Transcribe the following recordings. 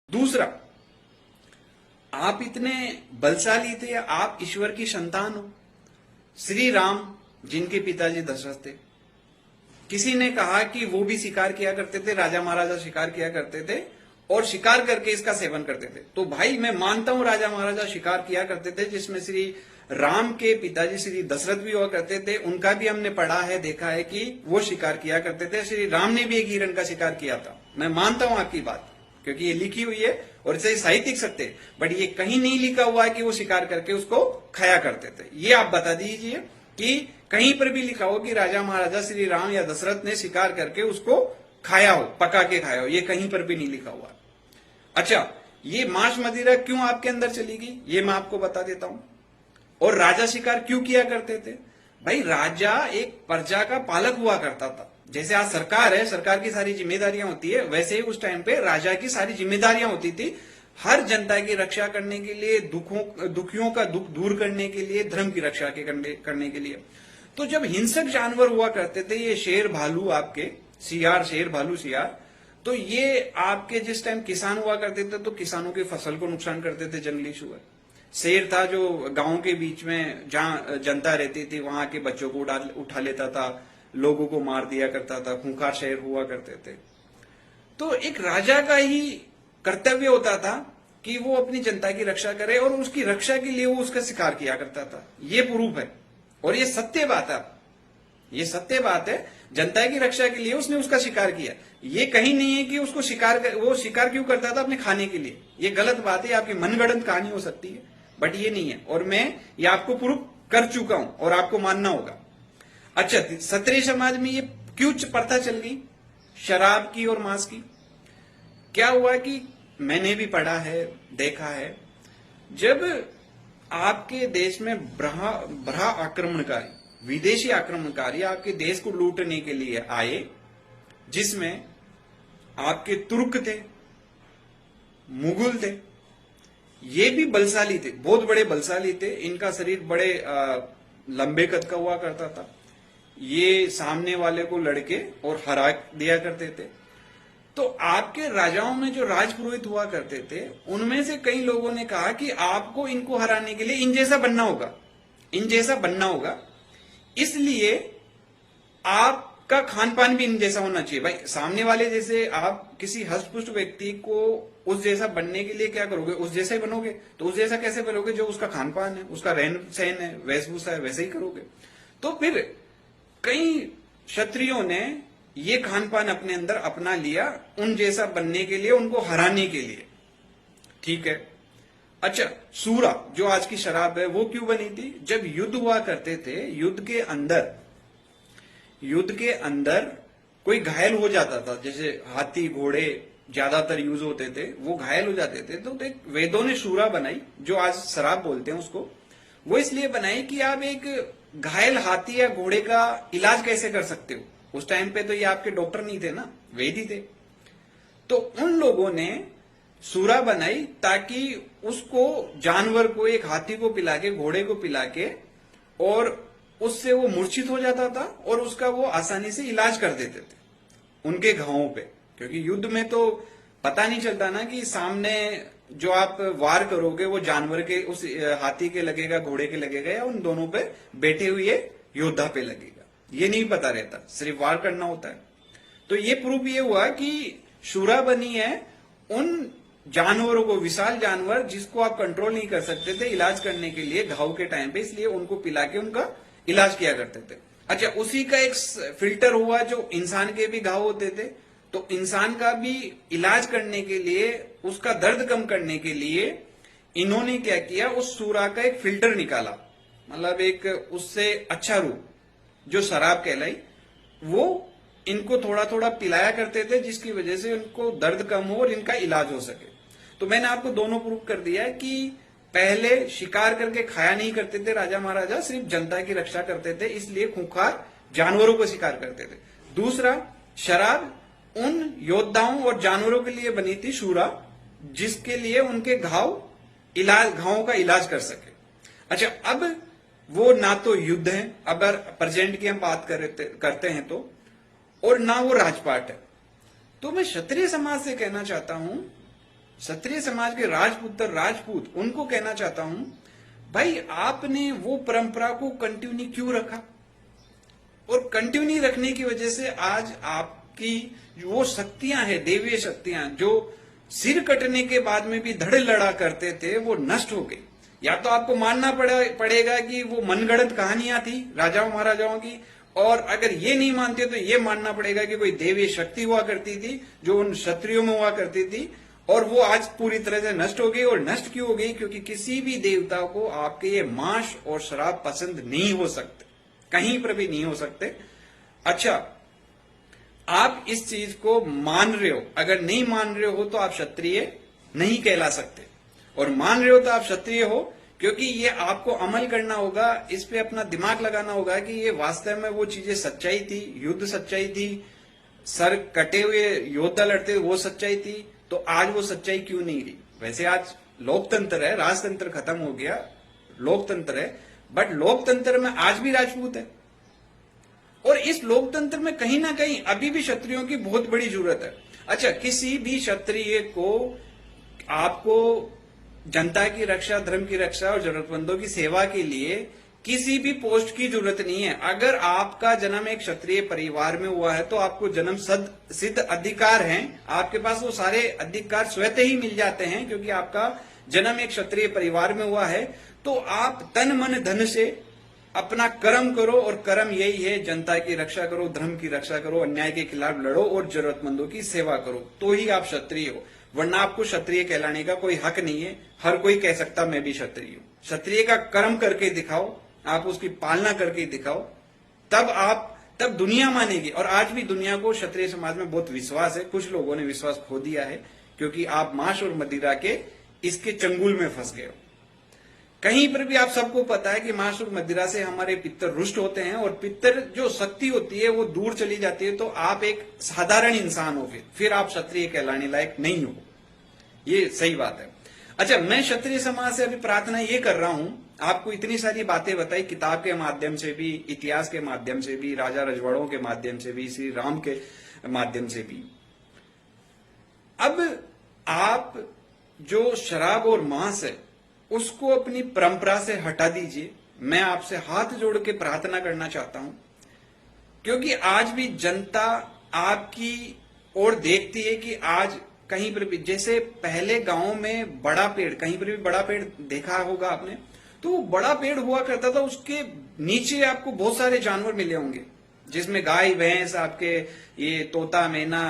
दूसरा, आप इतने बलशाली थे, आप ईश्वर की संतान हो। श्री राम जिनके पिताजी दशरथ थे, किसी ने कहा कि वो भी शिकार किया करते थे, राजा महाराजा शिकार किया करते थे और शिकार करके इसका सेवन करते थे। तो भाई मैं मानता हूं राजा महाराजा शिकार किया करते थे, जिसमें श्री राम के पिताजी श्री दशरथ भी हुआ करते थे। उनका भी हमने पढ़ा है, देखा है कि वो शिकार किया करते थे। श्री राम ने भी एक हिरण का शिकार किया था। मैं मानता हूं आपकी बात, क्योंकि ये लिखी हुई है और इसे साहित्यिक सत्य है, बट ये कहीं नहीं लिखा हुआ है कि वो शिकार करके उसको खाया करते थे। ये आप बता दीजिए कि कहीं पर भी लिखा हो कि राजा महाराजा श्री राम या दशरथ ने शिकार करके उसको खाया हो, पका के खाया हो। ये कहीं पर भी नहीं लिखा हुआ। अच्छा, ये मांस मदिरा क्यों आपके अंदर चली गई, ये मैं आपको बता देता हूं। और राजा शिकार क्यों किया करते थे? भाई राजा एक प्रजा का पालक हुआ करता था। जैसे आज सरकार है, सरकार की सारी जिम्मेदारियां होती है, वैसे ही उस टाइम पे राजा की सारी जिम्मेदारियां होती थी, हर जनता की रक्षा करने के लिए, दुखियों का दुख दूर करने के लिए, धर्म की रक्षा करने के लिए। तो जब हिंसक जानवर हुआ करते थे, ये शेर भालू, आपके सियार, शेर भालू सियार, तो ये आपके जिस टाइम किसान हुआ करते थे तो किसानों की फसल को नुकसान करते थे। जंगली सुअर, शेर था जो गांव के बीच में जहां जनता रहती थी वहां के बच्चों को उठा लेता था, लोगों को मार दिया करता था, खूंखार शेर हुआ करते थे। तो एक राजा का ही कर्तव्य होता था कि वो अपनी जनता की रक्षा करे, और उसकी रक्षा के लिए वो उसका शिकार किया करता था। ये प्रूफ है और ये सत्य बात है, ये सत्य बात है। जनता की रक्षा के लिए उसने उसका शिकार किया। ये कहीं नहीं है कि उसको वो शिकार क्यों करता था, अपने खाने के लिए। ये गलत बात है, आपकी मनगढ़ंत कहानी हो सकती है, बट ये नहीं है, और मैं ये आपको प्रूफ कर चुका हूं और आपको मानना होगा। अच्छा, क्षत्रिय समाज में ये क्यों प्रथा चल गई शराब की और मांस की? क्या हुआ कि मैंने भी पढ़ा है, देखा है, जब आपके देश में ब्रहा आक्रमणकारी, विदेशी आक्रमणकारी आपके देश को लूटने के लिए आए, जिसमें आपके तुर्क थे, मुगल थे, ये भी बलशाली थे, बहुत बड़े बलशाली थे। इनका शरीर बड़े लंबे कद का हुआ करता था। ये सामने वाले को लड़के और हरा दिया करते थे। तो आपके राजाओं में जो राजपुरोहित हुआ करते थे, उनमें से कई लोगों ने कहा कि आपको इनको हराने के लिए इन जैसा बनना होगा, इन जैसा बनना होगा, इसलिए आपका खान पान भी इन जैसा होना चाहिए। भाई सामने वाले जैसे आप किसी हष्टपुष्ट व्यक्ति को उस जैसा बनने के लिए क्या करोगे, उस जैसा ही बनोगे। तो उस जैसा कैसे बनोगे? जो उसका खान पान है, उसका रहन सहन है, वेशभूषा है, वैसे ही करोगे। तो फिर कई क्षत्रियों ने ये खान पान अपने अंदर अपना लिया, उन जैसा बनने के लिए, उनको हराने के लिए। ठीक है। अच्छा, सूरा जो आज की शराब है वो क्यों बनी थी? जब युद्ध हुआ करते थे, युद्ध के अंदर कोई घायल हो जाता था, जैसे हाथी घोड़े ज्यादातर यूज होते थे, वो घायल हो जाते थे, तो वेदों ने सूरा बनाई, जो आज शराब बोलते हैं उसको। वो इसलिए बनाई कि आप एक घायल हाथी या घोड़े का इलाज कैसे कर सकते हो। उस टाइम पे तो ये आपके डॉक्टर नहीं थे ना, वेद ही थे। तो उन लोगों ने सूरा बनाई ताकि उसको, जानवर को, एक हाथी को पिला के, घोड़े को पिला के, और उससे वो मूर्छित हो जाता था और उसका वो आसानी से इलाज कर देते थे उनके घावों पे। क्योंकि युद्ध में तो पता नहीं चलता ना कि सामने जो आप वार करोगे वो जानवर के, उस हाथी के लगेगा, घोड़े के लगेगा, या उन दोनों पे बैठे हुए योद्धा पे लगेगा, ये नहीं पता रहता, सिर्फ वार करना होता है। तो ये प्रूफ ये हुआ कि शूरा बनी है उन जानवरों को, विशाल जानवर जिसको आप कंट्रोल नहीं कर सकते थे, इलाज करने के लिए घाव के टाइम पे, इसलिए उनको पिला के उनका इलाज किया करते थे। अच्छा, उसी का एक फिल्टर हुआ जो इंसान के भी घाव होते थे, तो इंसान का भी इलाज करने के लिए, उसका दर्द कम करने के लिए इन्होंने क्या किया, उस सूरा का एक फिल्टर निकाला, मतलब एक उससे अच्छा रूप, जो शराब कहलाई, वो इनको थोड़ा थोड़ा पिलाया करते थे, जिसकी वजह से इनको दर्द कम हो और इनका इलाज हो सके। तो मैंने आपको दोनों प्रूफ कर दिया है कि पहले शिकार करके खाया नहीं करते थे राजा महाराजा, सिर्फ जनता की रक्षा करते थे, इसलिए खूंखार जानवरों को शिकार करते थे। दूसरा, शराब उन योद्धाओं और जानवरों के लिए बनी थी सूरा, जिसके लिए उनके घावों का इलाज कर सके। अच्छा, अब वो ना तो युद्ध है, अगर प्रेजेंट की हम बात करते हैं तो, और ना वो राजपाट है। तो मैं क्षत्रिय समाज से कहना चाहता हूं क्षत्रिय समाज के राजपुत्र राजपूत उनको कहना चाहता हूं, भाई आपने वो परंपरा को कंटिन्यू क्यों रखा? और कंटिन्यू रखने की वजह से आज आपकी वो शक्तियां हैं, देवीय शक्तियां, जो सिर कटने के बाद में भी धड़ लड़ा करते थे, वो नष्ट हो गई। या तो आपको मानना पड़ेगा कि वो मनगढ़ंत कहानियां थी राजाओं महाराजाओं की, और अगर ये नहीं मानते तो ये मानना पड़ेगा कि कोई देवीय शक्ति हुआ करती थी जो उन क्षत्रियों में हुआ करती थी, और वो आज पूरी तरह से नष्ट हो गई। और नष्ट क्यों हो गई? क्योंकि किसी भी देवता को आपके ये मांस और शराब पसंद नहीं हो सकते, कहीं पर भी नहीं हो सकते। अच्छा, आप इस चीज को मान रहे हो, अगर नहीं मान रहे हो तो आप क्षत्रिय नहीं कहला सकते, और मान रहे हो तो आप क्षत्रिय हो, क्योंकि ये आपको अमल करना होगा, इस पे अपना दिमाग लगाना होगा कि ये वास्तव में वो चीजें सच्चाई थी, युद्ध सच्चाई थी, सर कटे हुए योद्धा लड़ते हुए वो सच्चाई थी, तो आज वो सच्चाई क्यों नहीं रही? वैसे आज लोकतंत्र है, राजतंत्र खत्म हो गया, लोकतंत्र है, बट लोकतंत्र में आज भी राजपूत है, और इस लोकतंत्र में कहीं ना कहीं अभी भी क्षत्रियों की बहुत बड़ी जरूरत है। अच्छा, किसी भी क्षत्रिय को आपको जनता की रक्षा, धर्म की रक्षा और जरूरतमंदों की सेवा के लिए किसी भी पोस्ट की जरूरत नहीं है। अगर आपका जन्म एक क्षत्रिय परिवार में हुआ है तो आपको जन्म सिद्ध अधिकार हैं, आपके पास वो सारे अधिकार स्वतः ही मिल जाते हैं, क्योंकि आपका जन्म एक क्षत्रिय परिवार में हुआ है। तो आप तन मन धन से अपना कर्म करो, और कर्म यही है, जनता की रक्षा करो, धर्म की रक्षा करो, अन्याय के खिलाफ लड़ो और जरूरतमंदों की सेवा करो, तो ही आप क्षत्रिय हो। वरना आपको क्षत्रिय कहलाने का कोई हक नहीं है। हर कोई कह सकता मैं भी क्षत्रिय हूं। क्षत्रिय का कर्म करके दिखाओ, आप उसकी पालना करके दिखाओ, तब दुनिया मानेगी। और आज भी दुनिया को क्षत्रिय समाज में बहुत विश्वास है। कुछ लोगों ने विश्वास खो दिया है, क्योंकि आप मांस और मदिरा के इसके चंगुल में फंस गए हो। कहीं पर भी आप सबको पता है कि मांस और मदिरा से हमारे पित्तर रुष्ट होते हैं, और पित्तर जो शक्ति होती है वो दूर चली जाती है। तो आप एक साधारण इंसान हो, फिर आप क्षत्रिय कहलाने लायक नहीं हो। ये सही बात है। अच्छा, मैं क्षत्रिय समाज से अभी प्रार्थना ये कर रहा हूं, आपको इतनी सारी बातें बताई, किताब के माध्यम से भी, इतिहास के माध्यम से भी, राजा रजवाड़ों के माध्यम से भी, श्री राम के माध्यम से भी। अब आप जो शराब और मांस है उसको अपनी परंपरा से हटा दीजिए। मैं आपसे हाथ जोड़ के प्रार्थना करना चाहता हूं, क्योंकि आज भी जनता आपकी ओर देखती है कि आज कहीं पर भी, जैसे पहले गांव में बड़ा पेड़, कहीं पर भी बड़ा पेड़ देखा होगा आपने, तो वो बड़ा पेड़ हुआ करता था, उसके नीचे आपको बहुत सारे जानवर मिले होंगे, जिसमें गाय भैंस, आपके ये तोता मैना,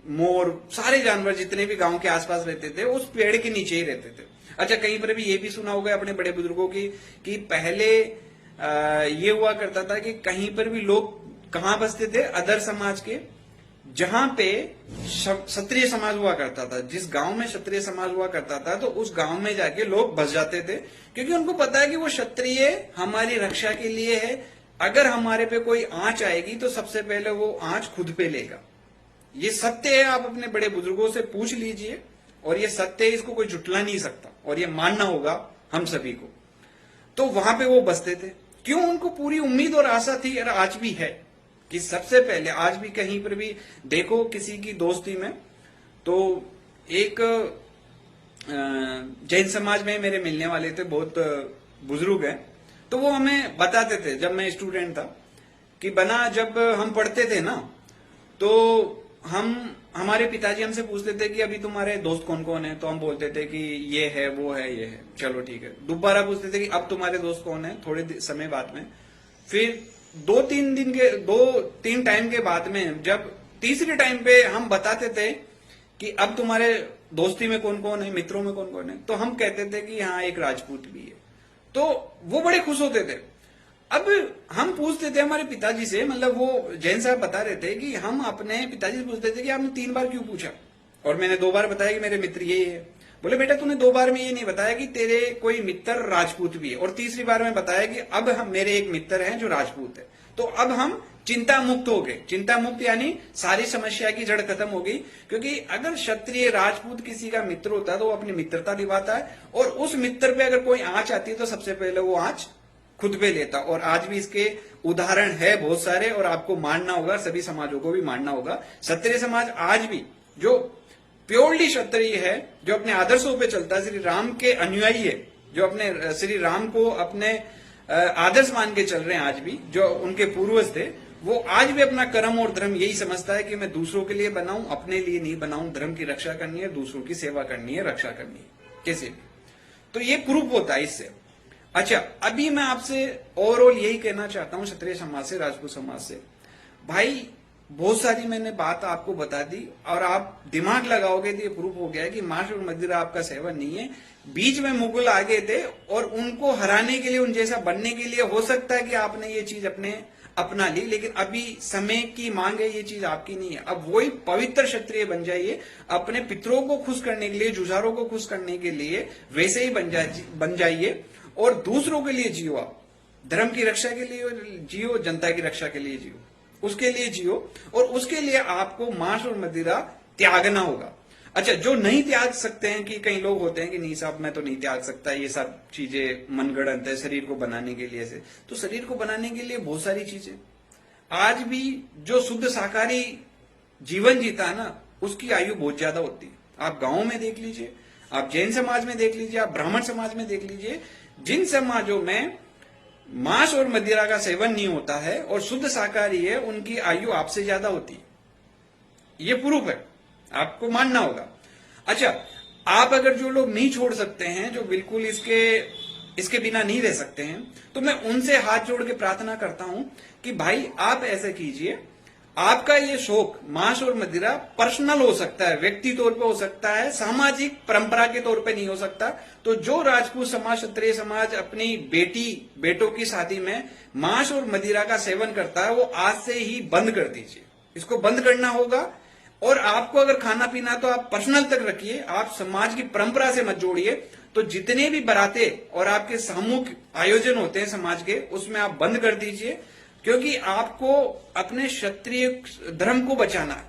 मोर, सारे जानवर जितने भी गांव के आसपास रहते थे उस पेड़ के नीचे ही रहते थे। अच्छा, कहीं पर भी ये भी सुना होगा अपने बड़े बुजुर्गों की कि पहले ये हुआ करता था कि कहीं पर भी लोग कहां बसते थे? अदर समाज के, जहां पे क्षत्रिय समाज हुआ करता था, जिस गांव में क्षत्रिय समाज हुआ करता था, तो उस गांव में जाके लोग बस जाते थे, क्योंकि उनको पता है कि वो क्षत्रिय हमारी रक्षा के लिए है। अगर हमारे पे कोई आंच आएगी तो सबसे पहले वो आंच खुद पे लेगा। ये सत्य है, आप अपने बड़े बुजुर्गों से पूछ लीजिए, और ये सत्य है, इसको कोई जुटला नहीं सकता, और ये मानना होगा हम सभी को। तो वहां पे वो बसते थे, क्यों? उनको पूरी उम्मीद और आशा थी, और आज भी है, कि सबसे पहले, आज भी कहीं पर भी देखो किसी की दोस्ती में, तो एक जैन समाज में मेरे मिलने वाले थे, बहुत बुजुर्ग हैं, तो वो हमें बताते थे, जब मैं स्टूडेंट था, कि बना जब हम पढ़ते थे ना, तो हमारे पिताजी हमसे पूछते थे कि अभी तुम्हारे दोस्त कौन कौन है, तो हम बोलते थे कि ये है, वो है, ये है, चलो ठीक है। दोबारा पूछते थे कि अब तुम्हारे दोस्त कौन है, थोड़े समय बाद में। फिर 2-3 टाइम के बाद में, जब तीसरे टाइम पे हम बताते थे कि अब तुम्हारे दोस्ती में कौन कौन है, मित्रों में कौन कौन है, तो हम कहते थे कि हाँ, एक राजपूत भी है। तो वो बड़े खुश होते थे। अब हम पूछते थे हमारे पिताजी से, मतलब वो जैन साहब बता रहे थे कि हम अपने पिताजी से पूछते थे कि आपने 3 बार क्यों पूछा, और मैंने 2 बार बताया कि मेरे मित्र ये है। बोले बेटा, तूने 2 बार में ये नहीं बताया कि तेरे कोई मित्र राजपूत भी है, और तीसरी बार में बताया कि अब हम, मेरे एक मित्र हैं जो राजपूत है। तो अब हम चिंता मुक्त हो गए। चिंता मुक्त यानी सारी समस्या की जड़ खत्म हो गई, क्योंकि अगर क्षत्रिय राजपूत किसी का मित्र होता है तो वो अपनी मित्रता निभाता है, और उस मित्र पे अगर कोई आंच आती है तो सबसे पहले वो आंच खुद पे लेता। और आज भी इसके उदाहरण है बहुत सारे, और आपको मानना होगा, सभी समाजों को भी मानना होगा। क्षत्रिय समाज आज भी जो प्योरली क्षत्रिय है, जो अपने आदर्शों पे चलता है, श्री राम के अनुयायी है, जो अपने श्री राम को अपने आदर्श मान के चल रहे हैं आज भी, जो उनके पूर्वज थे, वो आज भी अपना कर्म और धर्म यही समझता है कि मैं दूसरों के लिए बनाऊं, अपने लिए नहीं बनाऊं, धर्म की रक्षा करनी है, दूसरों की सेवा करनी है, रक्षा करनी है, कैसे भी। तो ये प्रूफ होता है इससे। अच्छा, अभी मैं आपसे ओवरऑल यही कहना चाहता हूं क्षत्रिय समाज से, राजपूत समाज से, भाई बहुत सारी मैंने बात आपको बता दी और आप दिमाग लगाओगे तो ये प्रूफ हो गया है कि मांस और मदिरा आपका सेवन नहीं है। बीच में मुगल आ गए थे और उनको हराने के लिए, उन जैसा बनने के लिए हो सकता है कि आपने ये चीज अपना ली, लेकिन अभी समय की मांग है, ये चीज आपकी नहीं है। अब वही पवित्र क्षत्रिय बन जाइए, अपने पितरों को खुश करने के लिए, जुझारों को खुश करने के लिए वैसे ही बन जाइए और दूसरों के लिए जियो। आप धर्म की रक्षा के लिए जियो, जनता की रक्षा के लिए जियो, उसके लिए जियो, और उसके लिए आपको मांस और मदिरा त्यागना होगा। अच्छा, जो नहीं त्याग सकते हैं, कि कई लोग होते हैं कि नहीं साहब मैं तो नहीं त्याग सकता, ये सब चीजें मनगढ़ंत है शरीर को बनाने के लिए से, तो शरीर को बनाने के लिए बहुत सारी चीजें आज भी, जो शुद्ध शाकाहारी जीवन जीता है ना, उसकी आयु बहुत ज्यादा होती है। आप गांव में देख लीजिए, आप जैन समाज में देख लीजिए, आप ब्राह्मण समाज में देख लीजिए, जिन समाजों में मांस और मदिरा का सेवन नहीं होता है और शुद्ध शाकाहारी है, उनकी आयु आपसे ज्यादा होती है। ये प्रूफ है, आपको मानना होगा। अच्छा, आप अगर जो लोग नहीं छोड़ सकते हैं, जो बिल्कुल इसके बिना नहीं रह सकते हैं, तो मैं उनसे हाथ जोड़ के प्रार्थना करता हूं कि भाई आप ऐसा कीजिए, आपका ये शौक मांस और मदिरा पर्सनल हो सकता है, व्यक्ति तौर पे हो सकता है, सामाजिक परंपरा के तौर पे नहीं हो सकता। तो जो राजपूत समाज, क्षत्रिय समाज अपनी बेटों की शादी में मांस और मदिरा का सेवन करता है, वो आज से ही बंद कर दीजिए। इसको बंद करना होगा। और आपको अगर खाना पीना तो आप पर्सनल तक रखिए, आप समाज की परंपरा से मत जोड़िए। तो जितने भी बाराते और आपके सामूहिक आयोजन होते हैं समाज के, उसमें आप बंद कर दीजिए, क्योंकि आपको अपने क्षत्रिय धर्म को बचाना है।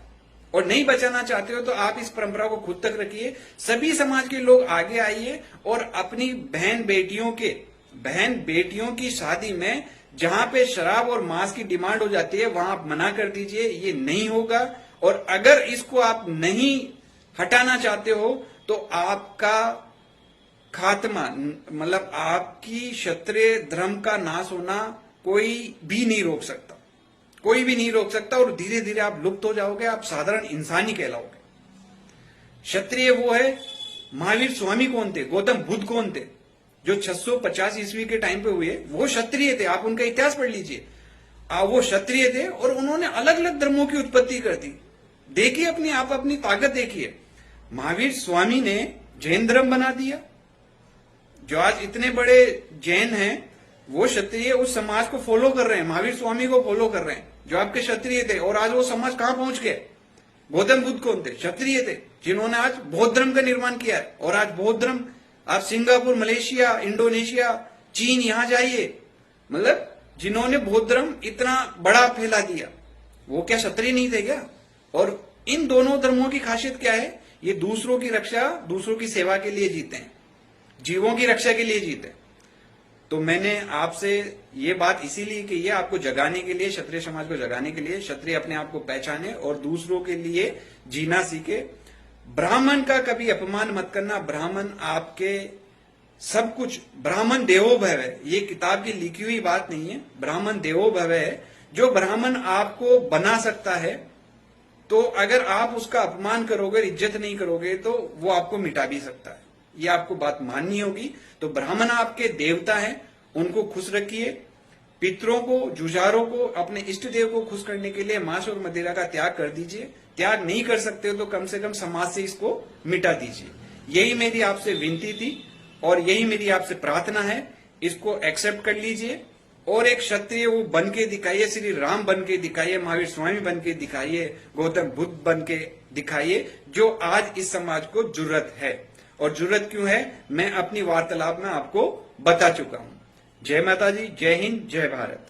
और नहीं बचाना चाहते हो तो आप इस परंपरा को खुद तक रखिए। सभी समाज के लोग आगे आइए और अपनी बहन बेटियों की शादी में जहां पे शराब और मांस की डिमांड हो जाती है, वहां आप मना कर दीजिए, ये नहीं होगा। और अगर इसको आप नहीं हटाना चाहते हो तो आपका खात्मा, मतलब आपकी क्षत्रिय धर्म का नाश होना कोई भी नहीं रोक सकता, कोई भी नहीं रोक सकता। और धीरे धीरे आप लुप्त हो जाओगे, आप साधारण इंसान ही कहलाओगे। क्षत्रिय वो है, महावीर स्वामी कौन थे, गौतम बुद्ध कौन थे, जो 650 ईस्वी के टाइम पे हुए, वो क्षत्रिय थे। आप उनका इतिहास पढ़ लीजिए, वो क्षत्रिय थे और उन्होंने अलग अलग धर्मों की उत्पत्ति कर दी। देखिए अपनी ताकत देखिए। महावीर स्वामी ने जैन धर्म बना दिया, जो आज इतने बड़े जैन हैं, वो क्षत्रिय उस समाज को फॉलो कर रहे हैं, महावीर स्वामी को फॉलो कर रहे हैं, जो आपके क्षत्रिय थे। और आज वो समाज कहां पहुंच गए? गौतम बुद्ध कौन थे? क्षत्रिय थे, जिन्होंने आज बौद्ध धर्म का निर्माण किया है। और आज बौद्ध धर्म आप सिंगापुर, मलेशिया, इंडोनेशिया, चीन, यहां जाइए, मतलब जिन्होंने बौद्ध धर्म इतना बड़ा फैला दिया, वो क्या क्षत्रिय नहीं थे क्या? और इन दोनों धर्मों की खासियत क्या है? ये दूसरों की रक्षा, दूसरों की सेवा के लिए जीते हैं, जीवों की रक्षा के लिए जीते हैं। तो मैंने आपसे ये बात इसीलिए की है, आपको जगाने के लिए, क्षत्रिय समाज को जगाने के लिए। क्षत्रिय अपने आप को पहचाने और दूसरों के लिए जीना सीखे। ब्राह्मण का कभी अपमान मत करना। ब्राह्मण आपके सब कुछ, ब्राह्मण देवो भव है, ये किताब की लिखी हुई बात नहीं है। ब्राह्मण देवो भव है। जो ब्राह्मण आपको बना सकता है, तो अगर आप उसका अपमान करोगे, इज्जत नहीं करोगे, तो वो आपको मिटा भी सकता है। ये आपको बात माननी होगी। तो ब्राह्मण आपके देवता हैं, उनको खुश रखिए। पितरों को, जुझारों को, अपने इष्ट देव को खुश करने के लिए मांस और मदिरा का त्याग कर दीजिए। त्याग नहीं कर सकते हो तो कम से कम समाज से इसको मिटा दीजिए। यही मेरी आपसे विनती थी और यही मेरी आपसे प्रार्थना है। इसको एक्सेप्ट कर लीजिए और एक क्षत्रिय वो बन के दिखाइए, श्री राम बन के दिखाइए, महावीर स्वामी बन के दिखाइए, गौतम बुद्ध बन के दिखाइए, जो आज इस समाज को जरूरत है। और जरूरत क्यों है, मैं अपनी वार्तालाप में आपको बता चुका हूं। जय माता जी, जय हिंद, जय भारत।